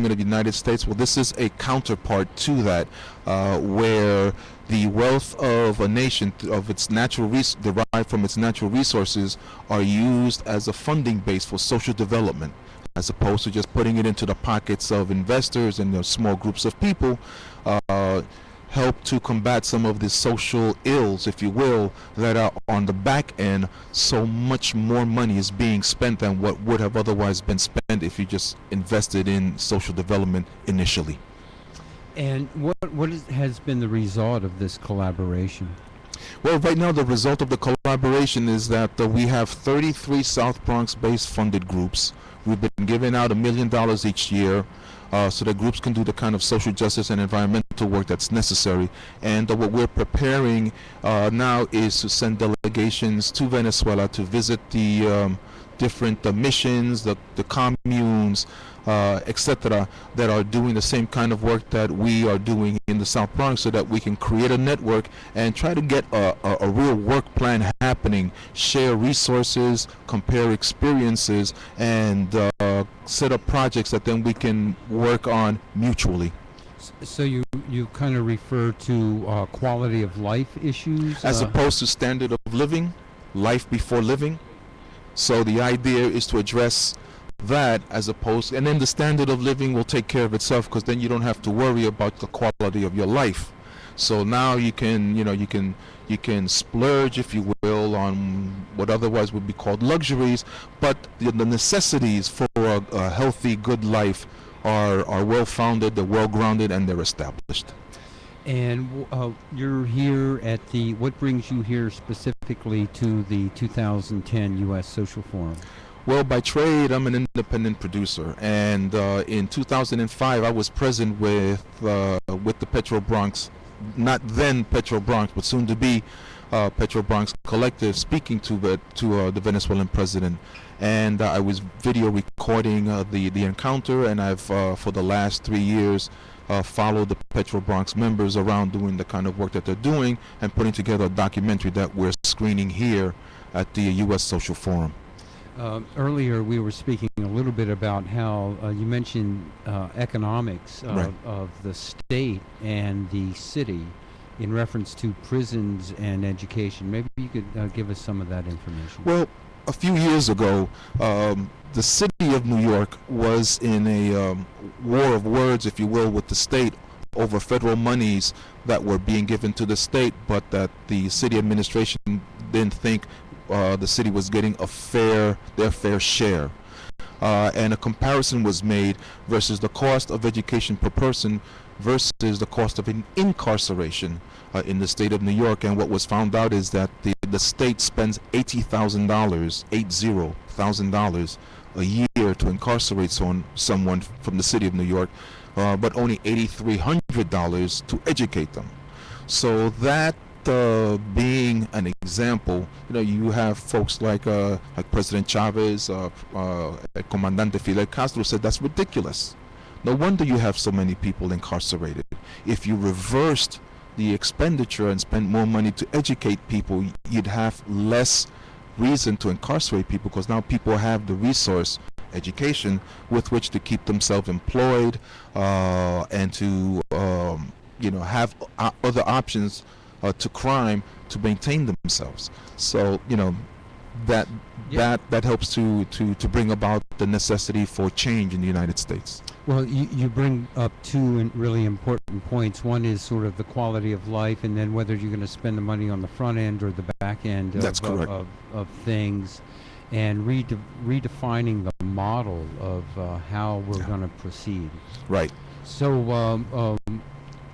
government of the United States. Well, this is a counterpart to that, where the wealth of a nation, of its derived from its natural resources, are used as a funding base for social development, as opposed to just putting it into the pockets of investors and small groups of people. Help to combat some of the social ills, if you will, that are on the back end. So much more money is being spent than what would have otherwise been spent if you just invested in social development initially. And what has been the result of this collaboration? Well, right now the result of the collaboration is that we have 33 South Bronx-based funded groups. We've been giving out $1 million each year, so that groups can do the kind of social justice and environmental work that's necessary. And what we're preparing now is to send delegations to Venezuela to visit the different missions, the communes, etc., that are doing the same kind of work that we are doing in the South Bronx, so that we can create a network and try to get a real work plan happening, share resources, compare experiences, and set up projects that then we can work on mutually. So you kind of refer to quality of life issues? As opposed to standard of living, life before living. So the idea is to address that, as opposed, and then the standard of living will take care of itself, because then you don't have to worry about the quality of your life. So now you can, you can splurge, if you will, on what otherwise would be called luxuries, but the necessities for a healthy, good life are well-founded, they're well-grounded, and they're established. And you're here at what brings you here specifically to the 2010 U.S. Social Forum? Well, by trade, I'm an independent producer, and in 2005, I was present with the Petro Bronx, not then Petro Bronx, but soon to be Petro Bronx Collective, speaking to the Venezuelan president, and I was video recording the encounter, and I've for the last 3 years followed the Petro Bronx members around doing the kind of work that they're doing and putting together a documentary that we're screening here at the U.S. Social Forum. Earlier we were speaking a little bit about how you mentioned economics Right. of the state and the city in reference to prisons and education. Maybe you could give us some of that information. Well, a few years ago, the city of New York was in a war of words, if you will, with the state over federal monies that were being given to the state, but that the city administration didn't think the city was getting their fair share. And a comparison was made versus the cost of education per person versus the cost of incarceration in the state of New York. And what was found out is that the state spends $80,000 a year to incarcerate someone from the city of New York, but only $8,300 to educate them. So that being an example, you have folks like President Chavez, Comandante Fidel Castro said that's ridiculous. No wonder you have so many people incarcerated. If you reversed the expenditure and spent more money to educate people, you'd have less reason to incarcerate people, because now people have the resource, education, with which to keep themselves employed and to have other options to crime to maintain themselves. So that helps to bring about the necessity for change in the United States. Well, you bring up two really important points. One is sort of the quality of life, and then whether you're going to spend the money on the front end or the back end of things, and redefining the model of how we're going to proceed. Right. So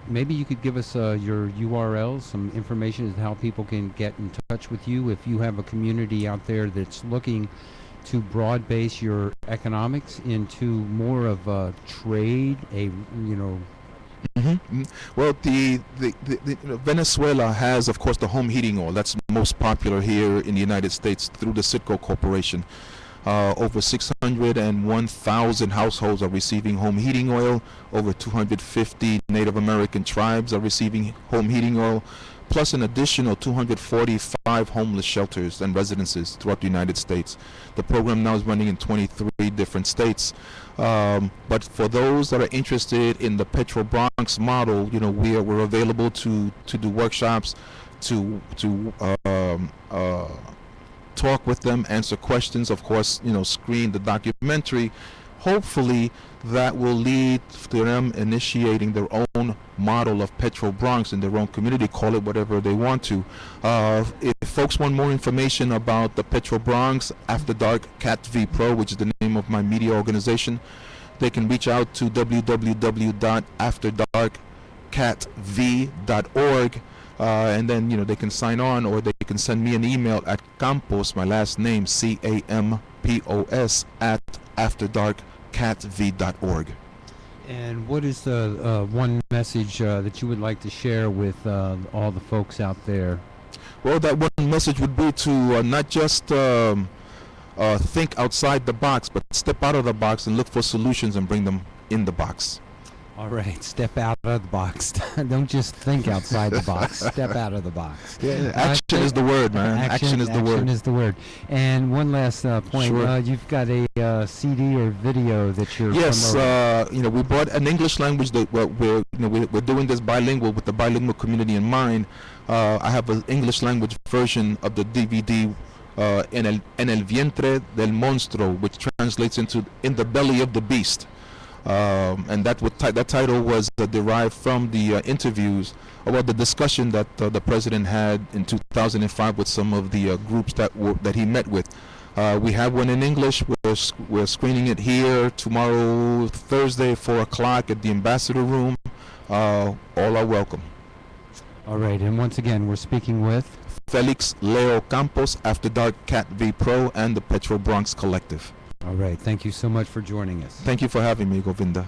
maybe you could give us your URL, some information as to how people can get in touch with you if you have a community out there that's looking to broad base your economics into more of a trade, Well, the Venezuela has, of course, the home heating oil. That's most popular here in the United States through the Citgo Corporation. Over 601,000 households are receiving home heating oil. Over 250 Native American tribes are receiving home heating oil. plus an additional 245 homeless shelters and residences throughout the United States. The program now is running in 23 different states. But for those that are interested in the Petro Bronx model, you know, we're available to do workshops, to talk with them, answer questions, of course, you know, screen the documentary. Hopefully that will lead to them initiating their own model of Petro Bronx in their own community, call it whatever they want to. If folks want more information about the Petro Bronx After Dark Cat V Pro, which is the name of my media organization, they can reach out to www.afterdarkcatv.org. And then, you know, they can sign on, or they can send me an email at Campos, my last name, CAMPOS, at afterdarkcatv.org. And what is the one message that you would like to share with all the folks out there? Well, that one message would be to not just think outside the box, but step out of the box and look for solutions and bring them in the box. All right, step out of the box. Don't just think outside the box. Step out of the box. Yeah, action is the word, man. Action is the word. Action is the word. And one last point. Sure. You've got a CD or video that you're Yes, promoting. you know, we brought an English language that we're doing this bilingual with the bilingual community in mind. I have an English language version of the DVD, en el vientre del monstruo, which translates into in the belly of the beast. And that title was derived from the interviews, about the discussion that the president had in 2005 with some of the groups that he met with. We have one in English. We're screening it here tomorrow, Thursday, 4 o'clock at the Ambassador Room. All are welcome. All right, and once again, we're speaking with Felix Leo Campos, After Dark Cat V Pro, and the Petro Bronx Collective. All right, thank you so much for joining us. Thank you for having me, Govinda.